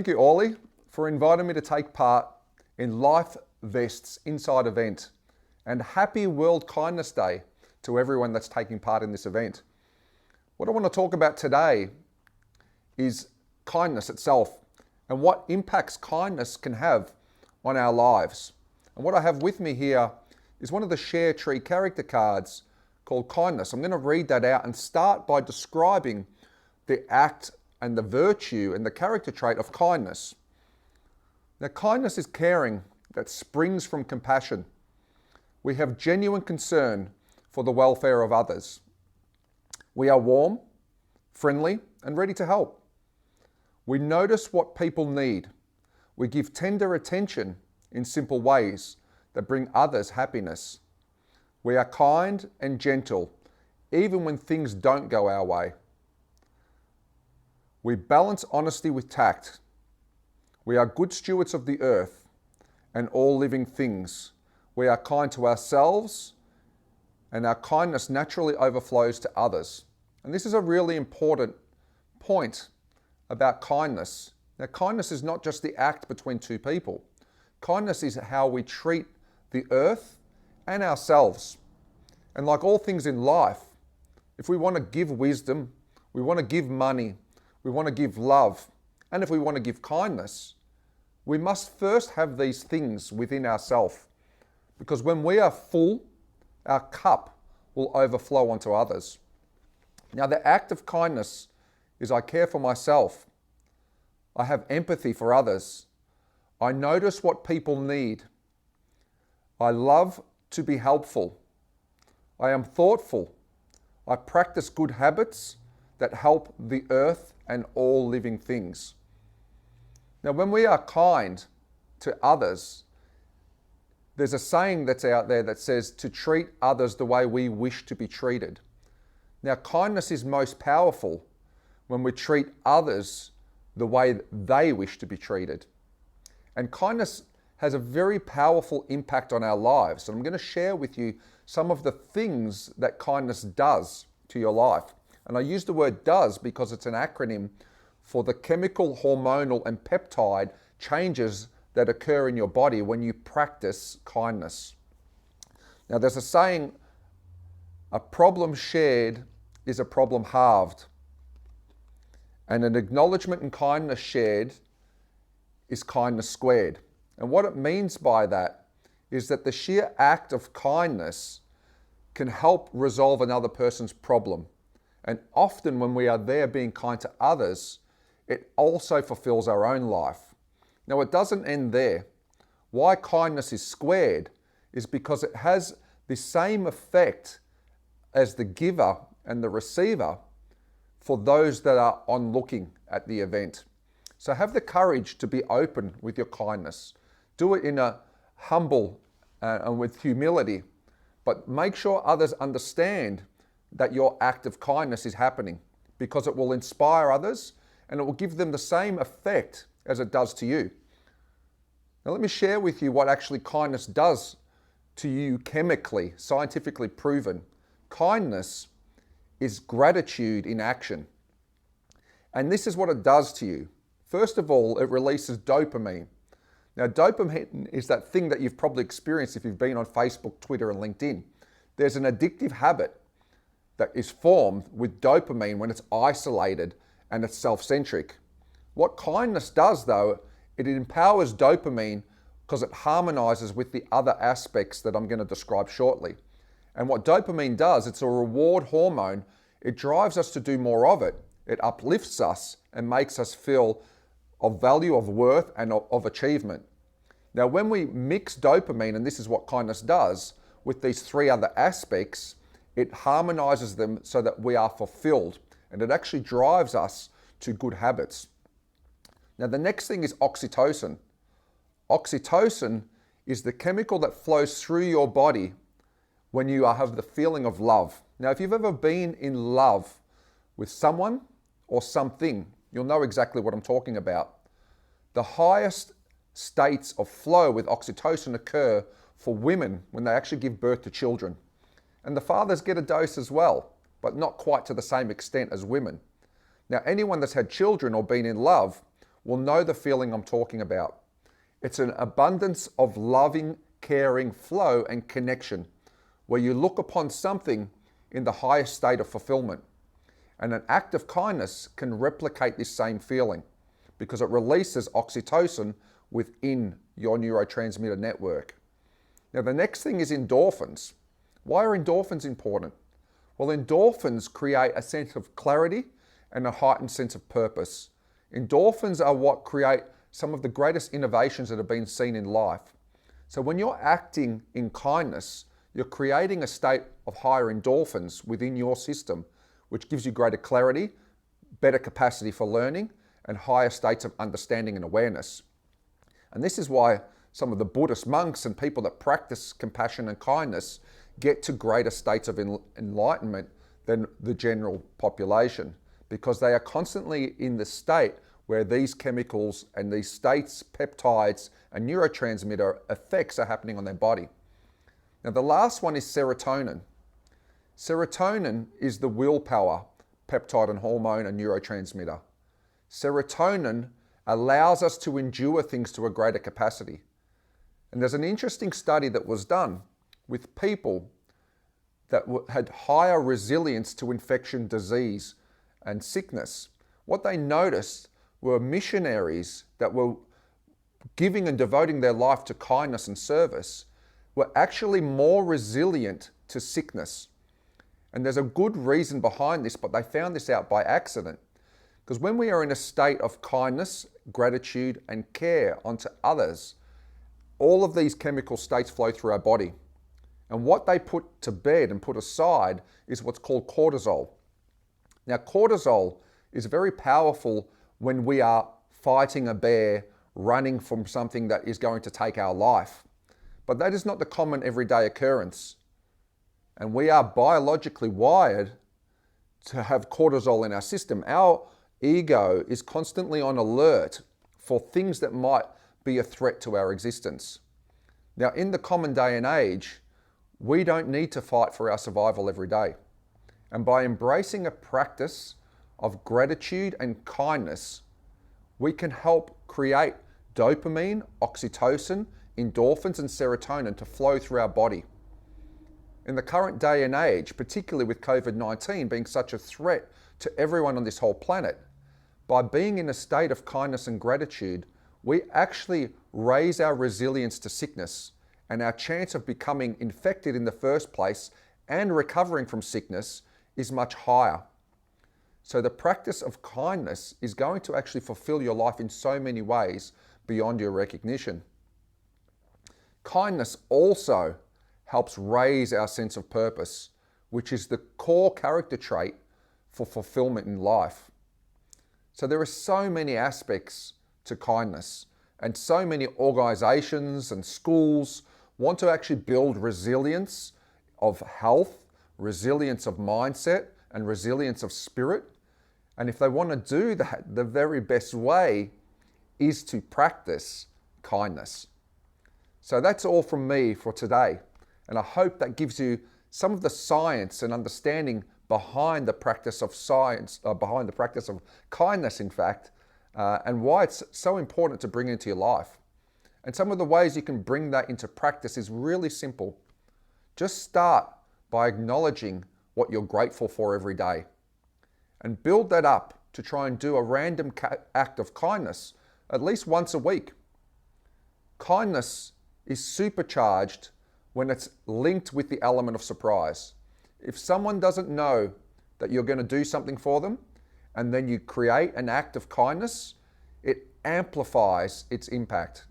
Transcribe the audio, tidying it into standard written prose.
Thank you, Orly, for inviting me to take part in Life Vest's Inside event. And happy World Kindness Day to everyone that's taking part in this event. What I want to talk about today is kindness itself and what impacts kindness can have on our lives. And what I have with me here is one of the ShareTree character cards called Kindness. I'm going to read that out and start by describing the act and the virtue and the character trait of kindness. Now, kindness is caring that springs from compassion. We have genuine concern for the welfare of others. We are warm, friendly, and ready to help. We notice what people need. We give tender attention in simple ways that bring others happiness. We are kind and gentle, even when things don't go our way. We balance honesty with tact. We are good stewards of the earth and all living things. We are kind to ourselves, and our kindness naturally overflows to others. And this is a really important point about kindness. Now, kindness is not just the act between two people. Kindness is how we treat the earth and ourselves. And like all things in life, if we want to give wisdom, we want to give money, we want to give love, and if we want to give kindness, we must first have these things within ourselves. Because when we are full, our cup will overflow onto others. Now, the act of kindness is I care for myself. I have empathy for others. I notice what people need. I love to be helpful. I am thoughtful. I practice good habits that help the earth and all living things. Now, when we are kind to others, there's a saying that's out there that says to treat others the way we wish to be treated. Now, kindness is most powerful when we treat others the way they wish to be treated. And kindness has a very powerful impact on our lives. And I'm going to share with you some of the things that kindness does to your life. And I use the word does because it's an acronym for the chemical, hormonal, and peptide changes that occur in your body when you practice kindness. Now, there's a saying, a problem shared is a problem halved. And an acknowledgement and kindness shared is kindness squared. And what it means by that is that the sheer act of kindness can help resolve another person's problem. And often when we are there being kind to others, it also fulfills our own life. Now, it doesn't end there. Why kindness is squared is because it has the same effect as the giver and the receiver for those that are on looking at the event. So have the courage to be open with your kindness. Do it in a humble and with humility, but make sure others understand that your act of kindness is happening, because it will inspire others and it will give them the same effect as it does to you. Now, let me share with you what actually kindness does to you chemically, scientifically proven. Kindness is gratitude in action. And this is what it does to you. First of all, it releases dopamine. Now, dopamine is that thing that you've probably experienced if you've been on Facebook, Twitter, and LinkedIn. There's an addictive habit that is formed with dopamine when it's isolated and it's self-centric. What kindness does, though, it empowers dopamine because it harmonizes with the other aspects that I'm going to describe shortly. And what dopamine does, it's a reward hormone. It drives us to do more of it. It uplifts us and makes us feel of value, of worth, and of achievement. Now, when we mix dopamine, and this is what kindness does, with these three other aspects, it harmonizes them so that we are fulfilled, and it actually drives us to good habits. Now, the next thing is oxytocin. Oxytocin is the chemical that flows through your body when you have the feeling of love. Now, if you've ever been in love with someone or something, you'll know exactly what I'm talking about. The highest states of flow with oxytocin occur for women when they actually give birth to children. And the fathers get a dose as well, but not quite to the same extent as women. Now, anyone that's had children or been in love will know the feeling I'm talking about. It's an abundance of loving, caring flow and connection, where you look upon something in the highest state of fulfillment. And an act of kindness can replicate this same feeling because it releases oxytocin within your neurotransmitter network. Now, the next thing is endorphins. Why are endorphins important? Well, endorphins create a sense of clarity and a heightened sense of purpose. Endorphins are what create some of the greatest innovations that have been seen in life. So when you're acting in kindness, you're creating a state of higher endorphins within your system, which gives you greater clarity, better capacity for learning, and higher states of understanding and awareness. And this is why some of the Buddhist monks and people that practice compassion and kindness get to greater states of enlightenment than the general population, because they are constantly in the state where these chemicals and these states, peptides, and neurotransmitter effects are happening on their body. Now, the last one is serotonin. Serotonin is the willpower peptide and hormone and neurotransmitter. Serotonin allows us to endure things to a greater capacity. And there's an interesting study that was done with people that had higher resilience to infection, disease, and sickness. What they noticed were missionaries that were giving and devoting their life to kindness and service were actually more resilient to sickness. And there's a good reason behind this, but they found this out by accident. Because when we are in a state of kindness, gratitude, and care onto others, all of these chemical states flow through our body. And what they put to bed and put aside is what's called cortisol. Now, cortisol is very powerful when we are fighting a bear, running from something that is going to take our life. But that is not the common everyday occurrence. And we are biologically wired to have cortisol in our system. Our ego is constantly on alert for things that might be a threat to our existence. Now, in the common day and age, we don't need to fight for our survival every day. And by embracing a practice of gratitude and kindness, we can help create dopamine, oxytocin, endorphins, and serotonin to flow through our body. In the current day and age, particularly with COVID-19 being such a threat to everyone on this whole planet, by being in a state of kindness and gratitude, we actually raise our resilience to sickness, and our chance of becoming infected in the first place and recovering from sickness is much higher. So the practice of kindness is going to actually fulfill your life in so many ways beyond your recognition. Kindness also helps raise our sense of purpose, which is the core character trait for fulfillment in life. So there are so many aspects to kindness, and so many organizations and schools want to actually build resilience of health, resilience of mindset, and resilience of spirit. And if they want to do that, the very best way is to practice kindness. So that's all from me for today. And I hope that gives you some of the science and understanding behind the practice of behind the practice of kindness, in fact, and why it's so important to bring into your life. And some of the ways you can bring that into practice is really simple. Just start by acknowledging what you're grateful for every day, and build that up to try and do a random act of kindness at least once a week. Kindness is supercharged when it's linked with the element of surprise. If someone doesn't know that you're going to do something for them, and then you create an act of kindness, it amplifies its impact.